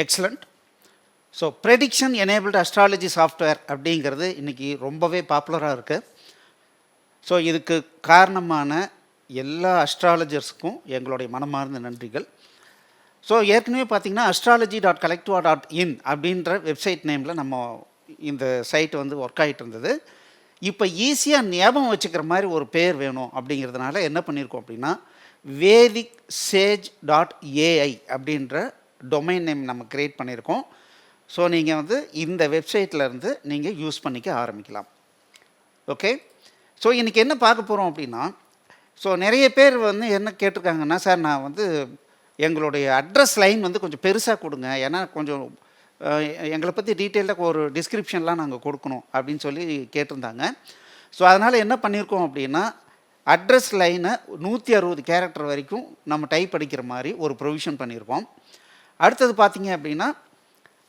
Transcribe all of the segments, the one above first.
Excellent. So prediction enabled astrology software அப்படிங்கிறது இன்றைக்கி ரொம்பவே பாப்புலராக இருக்குது. ஸோ இதுக்கு காரணமான எல்லா அஸ்ட்ராலஜர்ஸுக்கும் எங்களுடைய மனமார்ந்த நன்றிகள். ஸோ ஏற்கனவே பார்த்திங்கன்னா astrology.collectiva.in அப்படின்ற வெப்சைட் நேமில் நம்ம இந்த சைட் வந்து ஒர்க் ஆகிட்டு இருந்தது. இப்போ ஈஸியாக ஞாபகம் வச்சுக்கிற மாதிரி ஒரு பேர் வேணும் அப்படிங்கிறதுனால என்ன பண்ணியிருக்கோம் அப்படின்னா vedicsage.ai அப்படின்ற டொமைன் நேம் நம்ம க்ரியேட் பண்ணியிருக்கோம். ஸோ நீங்கள் வந்து இந்த வெப்சைட்லேருந்து நீங்கள் யூஸ் பண்ணிக்க ஆரம்பிக்கலாம். ஓகே. ஸோ இன்றைக்கி என்ன பார்க்க போகிறோம் அப்படின்னா, ஸோ நிறைய பேர் வந்து என்ன கேட்டிருக்காங்கன்னா, சார் நான் வந்து எங்களுடைய அட்ரஸ் லைன் வந்து கொஞ்சம் பெருசாக கொடுங்க, ஏன்னா கொஞ்சம் எங்களை பற்றி டீட்டெயிலாக ஒரு டிஸ்கிரிப்ஷன்லாம் நாங்கள் கொடுக்கணும் அப்படின்னு சொல்லி கேட்டிருந்தாங்க. ஸோ அதனால் என்ன பண்ணியிருக்கோம் அப்படின்னா, அட்ரஸ் லைனை 160 கேரக்டர் வரைக்கும் நம்ம டைப் அடிக்கிற மாதிரி ஒரு ப்ரொவிஷன் பண்ணியிருக்கோம். அடுத்தது பார்த்திங்க அப்படின்னா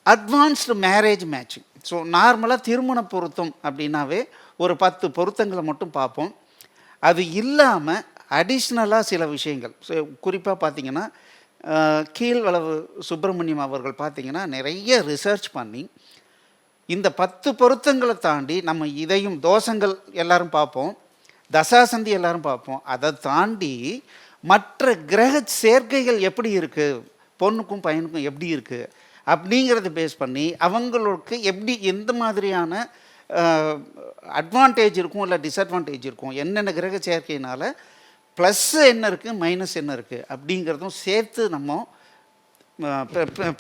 அட்வான்ஸ்டு மேரேஜ் மேட்சிங். ஸோ நார்மலாக திருமண பொருத்தம் அப்படின்னாவே ஒரு 10 பொருத்தங்களை மட்டும் பார்ப்போம். அது இல்லாமல் அடிஷ்னலாக சில விஷயங்கள், ஸோ குறிப்பாக பார்த்திங்கன்னா கீழ்வளவு சுப்பிரமணியம் அவர்கள் பார்த்திங்கன்னா நிறைய ரிசர்ச் பண்ணி இந்த 10 பொருத்தங்களை தாண்டி நம்ம இதையும் தோஷங்கள் எல்லோரும் பார்ப்போம், தசாசந்தி எல்லோரும் பார்ப்போம், அதை தாண்டி மற்ற கிரக சேர்க்கைகள் எப்படி இருக்குது, பொண்ணுக்கும் பையனுக்கும் எப்படி இருக்குது அப்படிங்கிறத பேஸ் பண்ணி அவங்களுக்கு எப்படி எந்த மாதிரியான அட்வான்டேஜ் இருக்கும் இல்லை டிஸ்அட்வான்டேஜ் இருக்கும், என்னென்ன கிரக சேர்க்கையினால் ப்ளஸ் என்ன இருக்குது மைனஸ் என்ன இருக்குது அப்படிங்கிறதும் சேர்த்து நம்ம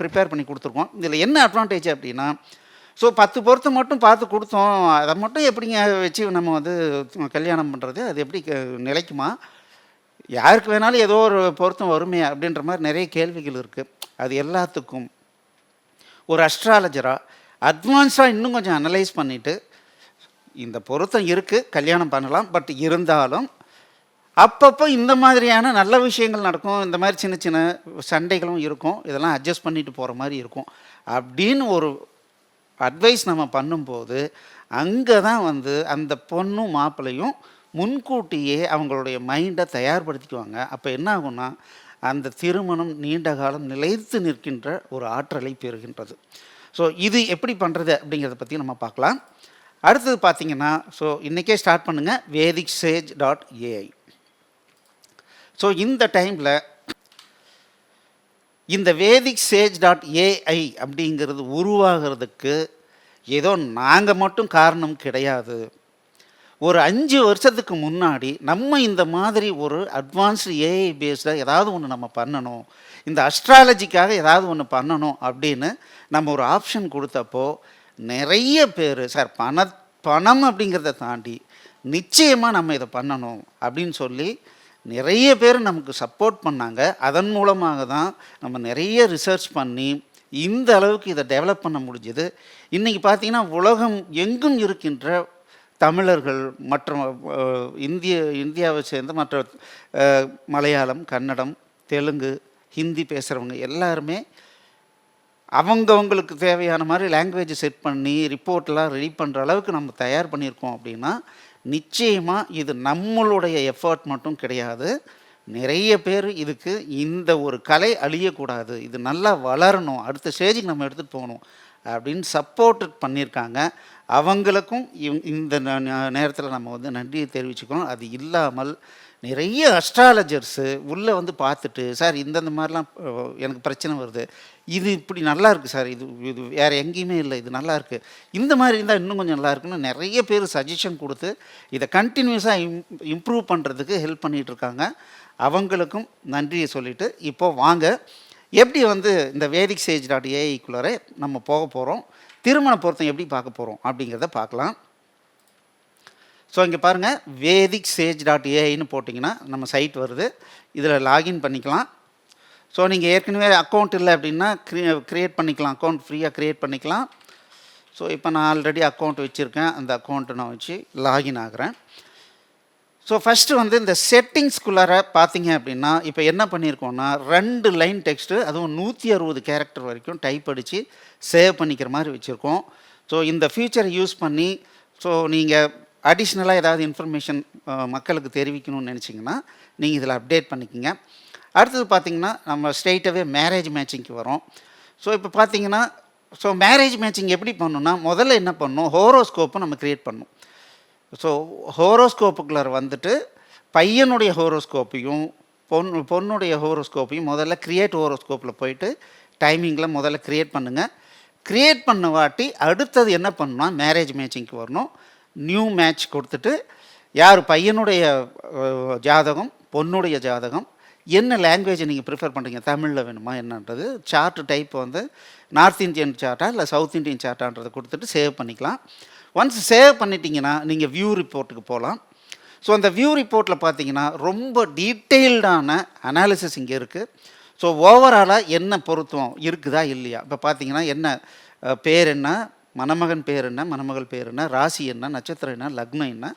ப்ரிப்பேர் பண்ணி கொடுத்துருக்கோம். இதில் என்ன அட்வான்டேஜ் அப்படின்னா, ஸோ 10 பொருத்தம் மட்டும் பார்த்து கொடுத்தோம், அதை மட்டும் எப்படிங்க வச்சு நம்ம வந்து கல்யாணம் பண்ணுறது, அது எப்படி நிலைக்குமா, யாருக்கு வேணாலும் ஏதோ ஒரு பொருத்தம் வருமே அப்படின்ற மாதிரி நிறைய கேள்விகள் இருக்குது. அது எல்லாத்துக்கும் ஒரு அஸ்ட்ராலஜராக அட்வான்ஸாக இன்னும் கொஞ்சம் அனலைஸ் பண்ணிவிட்டு இந்த பொருத்தம் இருக்குது, கல்யாணம் பண்ணலாம், பட் இருந்தாலும் அப்பப்போ இந்த மாதிரியான நல்ல விஷயங்கள் நடக்கும், இந்த மாதிரி சின்ன சின்ன சண்டைகளும் இருக்கும், இதெல்லாம் அட்ஜஸ்ட் பண்ணிட்டு போகிற மாதிரி இருக்கும் அப்படின்னு ஒரு அட்வைஸ் நம்ம பண்ணும்போது அங்கே தான் வந்து அந்த பொண்ணும் மாப்பிள்ளையும் முன்கூட்டியே அவங்களுடைய மைண்டை தயார்படுத்திக்குவாங்க. அப்போ என்ன ஆகும்னா அந்த திருமணம் நீண்ட காலம் நிலைத்து நிற்கின்ற ஒரு ஆற்றலை பெறுகின்றது. ஸோ இது எப்படி பண்ணுறது அப்படிங்கிறத பற்றி நம்ம பார்க்கலாம். அடுத்தது பார்த்திங்கன்னா, ஸோ இன்றைக்கே ஸ்டார்ட் பண்ணுங்கள் vedicsage.ai. ஸோ இந்த டைமில் இந்த vedicsage.ai அப்படிங்கிறது உருவாகிறதுக்கு ஏதோ நாங்கள் மட்டும் காரணம் கிடையாது. ஒரு 5 வருஷத்துக்கு முன்னாடி நம்ம இந்த மாதிரி ஒரு அட்வான்ஸ்டு ஏஐ பேஸ்டாக ஏதாவது ஒன்று நம்ம பண்ணணும், இந்த அஸ்ட்ராலஜிக்காக ஏதாவது ஒன்று பண்ணணும் அப்படின்னு நம்ம ஒரு ஆப்ஷன் கொடுத்தப்போ நிறைய பேர் சார் பணம் அப்படிங்கிறத தாண்டி நிச்சயமாக நம்ம இதை பண்ணணும் அப்படின்னு சொல்லி நிறைய பேர் நமக்கு சப்போர்ட் பண்ணாங்க. அதன் மூலமாக தான் நம்ம நிறைய ரிசர்ச் பண்ணி இந்த அளவுக்கு இதை டெவலப் பண்ண முடிஞ்சது. இன்றைக்கி பார்த்திங்கன்னா உலகம் எங்கும் இருக்கின்ற தமிழர்கள் மற்ற இந்தியாவை சேர்ந்த மற்ற மலையாளம், கன்னடம், தெலுங்கு, ஹிந்தி பேசுகிறவங்க எல்லாருமே அவங்களுக்கு தேவையான மாதிரி லாங்குவேஜை செட் பண்ணி ரிப்போர்ட்லாம் ரெடி பண்ணுற அளவுக்கு நம்ம தயார் பண்ணியிருக்கோம் அப்படின்னா நிச்சயமாக இது நம்மளுடைய எஃபர்ட் மட்டும் கிடையாது. நிறைய பேர் இதுக்கு இந்த ஒரு கலை அழியக்கூடாது, இது நல்லா வளரணும், அடுத்த ஸ்டேஜுக்கு நம்ம எடுத்துகிட்டு போகணும் அப்படின்னு சப்போர்ட் பண்ணியிருக்காங்க. அவங்களுக்கும் இந்த நேரத்தில் நம்ம வந்து நன்றியை தெரிவிச்சுக்கணும். அது இல்லாமல் நிறைய அஸ்ட்ராலஜர்ஸு உள்ளே வந்து பார்த்துட்டு, சார் இந்தந்த மாதிரிலாம் எனக்கு பிரச்சனை வருது, இது இப்படி நல்லா இருக்குது சார், இது வேறு எங்கேயுமே இல்லை, இது நல்லா இருக்குது, இந்த மாதிரி இருந்தால் இன்னும் கொஞ்சம் நல்லா இருக்குன்னு நிறைய பேர் சஜஷன் கொடுத்து இதை கண்டினியூஸாக இம்ப்ரூவ் பண்ணுறதுக்கு ஹெல்ப் பண்ணிகிட்ருக்காங்க. அவங்களுக்கும் நன்றியை சொல்லிவிட்டு இப்போது வாங்க எப்படி வந்து இந்த vedicsage.ai நம்ம போக போகிறோம், திருமண பொருத்தம் எப்படி பார்க்க போகிறோம் அப்படிங்கிறத பார்க்கலாம். ஸோ இங்கே பாருங்கள் vedicsage.aiன்னு போட்டிங்கன்னா நம்ம சைட் வருது, இதில் லாகின் பண்ணிக்கலாம். ஸோ நீங்கள் ஏற்கனவே அக்கௌண்ட் இல்லை அப்படின்னா க்ரியேட் பண்ணிக்கலாம், அக்கௌண்ட் ஃப்ரீயாக க்ரியேட் பண்ணிக்கலாம். ஸோ இப்போ நான் ஆல்ரெடி அக்கௌண்ட் வச்சுருக்கேன், அந்த அக்கௌண்ட்டை நான் வச்சு லாகின் ஆகிறேன். ஸோ ஃபஸ்ட்டு வந்து இந்த செட்டிங்ஸ்குள்ளார பார்த்தீங்க அப்படின்னா இப்போ என்ன பண்ணியிருக்கோன்னா 2 லைன் டெக்ஸ்ட்டு, அதுவும் 160 கேரக்டர் வரைக்கும் டைப் அடித்து சேவ் பண்ணிக்கிற மாதிரி வச்சுருக்கோம். ஸோ இந்த ஃபீச்சரை யூஸ் பண்ணி ஸோ நீங்கள் அடிஷ்னலாக ஏதாவது இன்ஃபர்மேஷன் மக்களுக்கு தெரிவிக்கணும்னு நினச்சிங்கன்னா நீங்கள் இதில் அப்டேட் பண்ணிக்கோங்க. அடுத்தது பார்த்திங்கன்னா நம்ம ஸ்ட்ரெயிட்டாகவே மேரேஜ் மேட்சிங்க்கு வரோம். ஸோ இப்போ பார்த்தீங்கன்னா, ஸோ மேரேஜ் மேட்சிங் எப்படி பண்ணணும்னா, முதல்ல என்ன பண்ணணும், ஹோரோஸ்கோப்பை நம்ம கிரியேட் பண்ணணும். ஸோ ஹோரோஸ்கோப்புக்குள்ளார வந்துட்டு பையனுடைய ஹோரோஸ்கோப்பையும் பொண்ணுடைய ஹோரோஸ்கோப்பையும் முதல்ல கிரியேட் ஹோரோஸ்கோப்பில் போயிட்டு டைமிங்கில் முதல்ல கிரியேட் பண்ணுங்கள். கிரியேட் பண்ண வாட்டி அடுத்தது என்ன பண்ணணும்னா மேரேஜ் மேட்சிங்க்கு வரணும். நியூ மேட்ச் கொடுத்துட்டு யார் பையனுடைய ஜாதகம், பொண்ணுடைய ஜாதகம், என்ன லாங்குவேஜை நீங்கள் ப்ரிஃபர் பண்ணுறீங்க, தமிழில் வேணுமா என்னன்றது, சார்ட்டு டைப் வந்து நார்த் இந்தியன் சார்ட்டா இல்லை சவுத் இந்தியன் சார்ட்டான்றதை கொடுத்துட்டு சேவ் பண்ணிக்கலாம். ஒன்ஸ் சேவ் பண்ணிட்டீங்கன்னா நீங்கள் வியூ ரிப்போர்ட்டுக்கு போகலாம். ஸோ அந்த வியூ ரிப்போர்ட்டில் பார்த்தீங்கன்னா ரொம்ப டீட்டெயில்டான அனாலிசிஸ் இங்கே இருக்குது. ஸோ ஓவராலாக என்ன பொருத்தம் இருக்குதா இல்லையா, இப்போ பார்த்தீங்கன்னா என்ன பேர் என்ன, மணமகன் பேர் என்ன, மணமகள் பேர் என்ன, ராசி என்ன, நட்சத்திரம் என்ன, லக்னம் என்ன,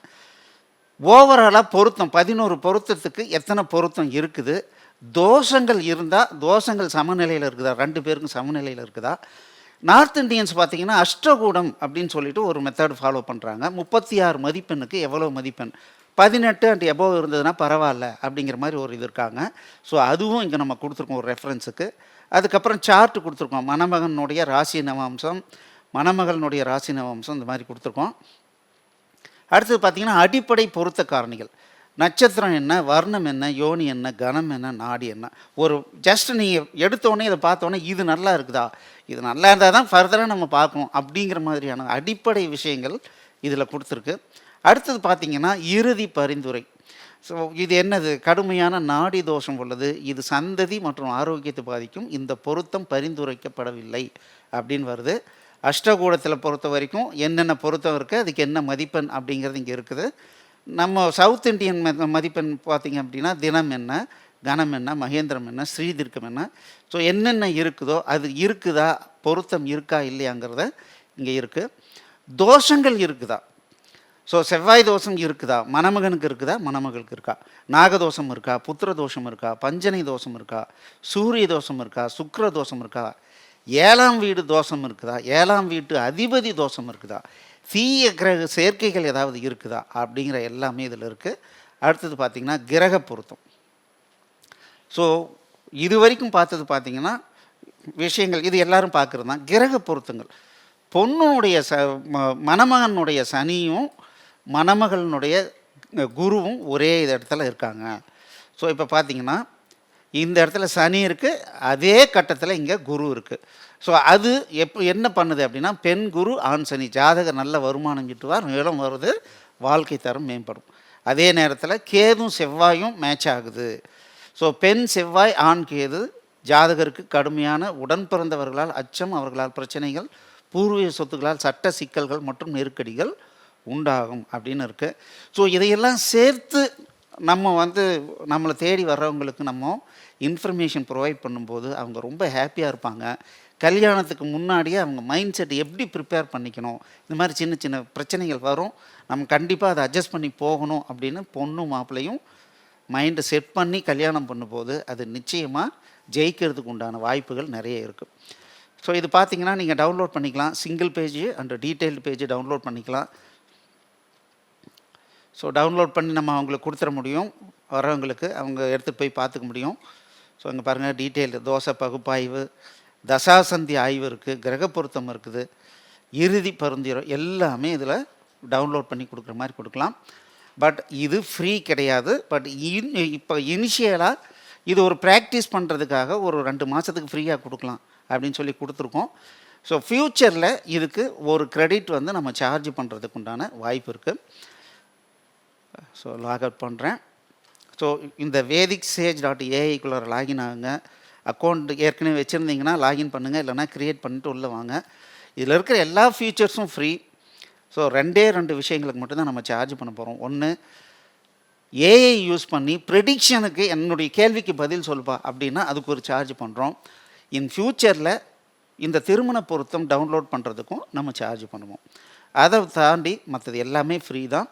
ஓவராலாக பொருத்தம் 11 பொருத்தத்துக்கு எத்தனை பொருத்தம் இருக்குது, தோஷங்கள் இருந்தால் தோஷங்கள் சமநிலையில் இருக்குதா, 2 பேருக்கும் சமநிலையில் இருக்குதா. நார்த் இண்டியன்ஸ் பார்த்தீங்கன்னா அஷ்டகூடம் அப்படின்னு சொல்லிட்டு ஒரு மெத்தட் ஃபாலோ பண்ணுறாங்க. 36 மதிப்பெண்ணுக்கு எவ்வளோ மதிப்பெண், 18 அண்ட் எபோவ் இருந்ததுன்னா பரவாயில்ல அப்படிங்கிற மாதிரி ஒரு இது இருக்காங்க. ஸோ அதுவும் இங்கே நம்ம கொடுத்துருக்கோம் ஒரு ரெஃபரன்ஸுக்கு. அதுக்கப்புறம் சார்ட் கொடுத்துருக்கோம், மணமகனுடைய ராசி நவம்சம், மணமகளுடைய ராசி நவம்சம், இந்த மாதிரி கொடுத்துருக்கோம். அடுத்தது பார்த்திங்கன்னா அடிப்படை பொருத்த காரணிகள், நட்சத்திரம் என்ன, வர்ணம் என்ன, யோனி என்ன, கணம் என்ன, நாடி என்ன. ஒரு ஜஸ்ட் நீங்கள் எடுத்தோடனே இதை பார்த்தோன்னே இது நல்லா இருக்குதா, இது நல்லா இருந்தால் தான் ஃபர்தராக நம்ம பார்க்கணும் அப்படிங்கிற மாதிரியான அடிப்படை விஷயங்கள் இதில் கொடுத்துருக்கு. அடுத்தது பார்த்திங்கன்னா இறுதி பரிந்துரை. ஸோ இது என்னது, கடுமையான நாடி தோஷம் உள்ளது, இது சந்ததி மற்றும் ஆரோக்கியத்தை பாதிக்கும், இந்த பொருத்தம் பரிந்துரைக்கப்படவில்லை அப்படின்னு வருது. அஷ்டகூடத்தில் பொறுத்த வரைக்கும் என்னென்ன பொருத்தம் இருக்குது, அதுக்கு என்ன மதிப்பெண் அப்படிங்கிறது இங்கே இருக்குது. நம்ம சவுத் இண்டியன் மதிப்பெண் பார்த்திங்க அப்படின்னா தினம் என்ன, கணம் என்ன, மகேந்திரம் என்ன, ஸ்ரீதீர்க்கம் என்ன, ஸோ என்னென்ன இருக்குதோ அது இருக்குதா, பொருத்தம் இருக்கா இல்லையாங்கிறத இங்கே இருக்குது. தோஷங்கள் இருக்குதா, ஸோ செவ்வாய் தோஷம் இருக்குதா, மணமகனுக்கு இருக்குதா, மணமகளுக்கு இருக்கா, நாகதோஷம் இருக்கா, புத்திர தோஷம் இருக்கா, பஞ்சனை தோஷம் இருக்கா, சூரிய தோஷம் இருக்கா, சுக்கிர தோஷம் இருக்கா, 7ஆம் வீடு தோஷம் இருக்குதா, 7ஆம் வீட்டு அதிபதி தோஷம் இருக்குதா, தீய கிரக சேர்க்கைகள் ஏதாவது இருக்குதா அப்படிங்கிற எல்லாமே இதில் இருக்குது. அடுத்தது பார்த்திங்கன்னா கிரக பொருத்தம். ஸோ இது வரைக்கும் பார்த்தது பார்த்திங்கன்னா விஷயங்கள் இது எல்லோரும் பார்க்குறது தான். கிரக பொருத்தங்கள், பொண்ணுடைய மணமகனுடைய சனியும் மணமகளினுடைய குருவும் ஒரே இடத்துல இருக்காங்க. ஸோ இப்போ பார்த்திங்கன்னா இந்த இடத்துல சனி இருக்குது, அதே கட்டத்தில் இங்கே குரு இருக்குது. ஸோ அது என்ன பண்ணுது அப்படின்னா, பெண் குரு ஆண் சனி, ஜாதகர் நல்ல வருமானம் கிட்டுவார், நிலம் வருது, வாழ்க்கை தரம் மேம்படும். அதே நேரத்தில் கேதும் செவ்வாயும் மேட்ச் ஆகுது. ஸோ பெண் செவ்வாய் ஆண் கேது, ஜாதகருக்கு கடுமையான உடன் பிறந்தவர்களால் அச்சம், அவர்களால் பிரச்சனைகள், பூர்வீக சொத்துக்களால் சட்ட சிக்கல்கள் மற்றும் நெருக்கடிகள் உண்டாகும் அப்படின்னு இருக்குது. ஸோ இதையெல்லாம் சேர்த்து நம்ம நம்மளை தேடி வர்றவங்களுக்கு நம்ம இன்ஃபர்மேஷன் ப்ரொவைட் பண்ணும்போது அவங்க ரொம்ப ஹாப்பியாக இருப்பாங்க. கல்யாணத்துக்கு முன்னாடியே அவங்க மைண்ட் செட் எப்படி ப்ரிப்பேர் பண்ணிக்கணும், இந்த மாதிரி சின்ன சின்ன பிரச்சனைகள் வரும், நம்ம கண்டிப்பாக அதை அட்ஜஸ்ட் பண்ணி போகணும் அப்படின்னு பொண்ணும் மாப்பிள்ளையும் மைண்டை செட் பண்ணி கல்யாணம் பண்ணும்போது அது நிச்சயமாக ஜெயிக்கிறதுக்கு உண்டான வாய்ப்புகள் நிறைய இருக்குது. ஸோ இது பார்த்திங்கன்னா நீங்கள் டவுன்லோட் பண்ணிக்கலாம், single page and detailed page download பண்ணிக்கலாம். ஸோ டவுன்லோட் பண்ணி நம்ம அவங்களுக்கு கொடுத்துட முடியும், வரவங்களுக்கு அவங்க எடுத்துகிட்டு போய் பார்த்துக்க முடியும். ஸோ அங்கே பாருங்கள் டீட்டெயில்டு தோசை பகுப்பாய்வு, தசாசந்தி ஆய்வு இருக்குது, கிரக பொருத்தம் இருக்குது, இறுதி பரிந்துரை எல்லாமே இதில் டவுன்லோட் பண்ணி கொடுக்குற மாதிரி கொடுக்கலாம். பட் இது ஃப்ரீ கிடையாது. பட் இப்போ இனிஷியலாக இது ஒரு ப்ராக்டிஸ் பண்ணுறதுக்காக ஒரு 2 மாதத்துக்கு ஃப்ரீயாக கொடுக்கலாம் அப்படின்னு சொல்லி கொடுத்துருக்கோம். ஸோ ஃப்யூச்சரில் இதுக்கு ஒரு கிரெடிட் நம்ம சார்ஜ் பண்ணுறதுக்கு உண்டான வாய்ப்பு இருக்குது. ஸோ லாக் அவுட் பண்ணுறேன். ஸோ இந்த vedicsage.ai லாகின் ஆகுங்க. அக்கௌண்ட் ஏற்கனவே வச்சுருந்தீங்கன்னா லாகின் பண்ணுங்கள், இல்லைனா க்ரியேட் பண்ணிட்டு உள்ளே வாங்க. இதில் இருக்கிற எல்லா ஃபீச்சர்ஸும் ஃப்ரீ. ஸோ 2 விஷயங்களுக்கு மட்டும்தான் நம்ம சார்ஜ் பண்ண போகிறோம். ஒன்று, ஏஐ யூஸ் பண்ணி ப்ரெடிக்ஷனுக்கு என்னுடைய கேள்விக்கு பதில் சொல்லுப்பா அப்படின்னா அதுக்கு ஒரு சார்ஜ் பண்ணுறோம். இன் ஃப்யூச்சரில் இந்த திருமண பொருத்தம் டவுன்லோட் பண்ணுறதுக்கும் நம்ம சார்ஜ் பண்ணுவோம். அதை தாண்டி மற்றது எல்லாமே ஃப்ரீ தான்.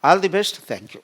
All the best. தேங்க்யூ.